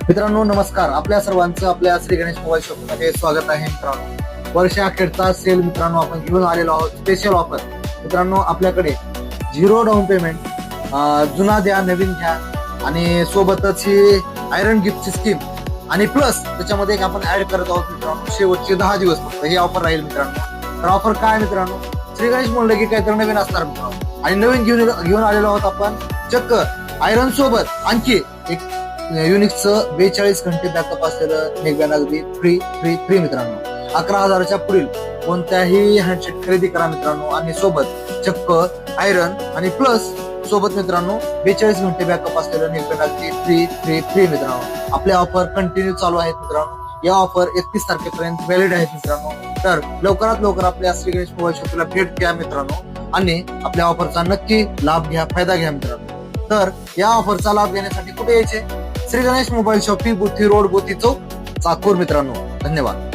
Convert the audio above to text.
मित्रांनो नमस्कार. आपल्या सर्वांचं आपल्या श्री गणेश मोबाईल शॉप मध्ये स्वागत आहे. मित्रांनो वर्षा अखेरचा सेल मित्रांनो आपण घेऊन आलेलो आहोत. स्पेशल ऑफर मित्रांनो आपल्याकडे 0 डाऊन पेमेंट, जुना द्या नवीन घ्या आणि सोबतच ही आयरन गिफ्टची स्कीम आणि प्लस त्याच्यामध्ये एक आपण ऍड करत आहोत मित्रांनो. शेवटचे 10 दिवस फक्त ही ऑफर राहील मित्रांनो. तर ऑफर काय मित्रांनो, श्री गणेश म्हणलं की काहीतरी नवीन असणार मित्रांनो आणि नवीन घेऊन आलेलो आहोत आपण. चक्क आयरन सोबत आणखी एक युनिक्सचं 42 घंटे बॅकअप असलेलं नेकबँड अगदी फ्री फ्री फ्री मित्रांनो. 11,000च्या पुढील कोणत्याही हँडसेट खरेदी करा मित्रांनो आणि सोबत चक्क आयरन आणि प्लस सोबत मित्रांनो 42 घंटे बॅकअप असलेलं नेकबँड अगदी फ्री फ्री फ्री मित्रांनो. आपल्या ऑफर कंटिन्यू चालू आहेत मित्रांनो. या ऑफर 31 तारखेपर्यंत व्हॅलिड आहेत मित्रांनो. तर लवकरात लवकर आपल्या श्री गणेश मोबाईल शॉपला भेट द्या मित्रांनो आणि आपल्या ऑफरचा नक्की लाभ घ्या, फायदा घ्या मित्रांनो. तर या ऑफरचा लाभ घेण्यासाठी कुठे यायचे? Shri Ganesh mobile shop, Buthi road, Bothi Chowk, Chakur मित्रांनो. धन्यवाद.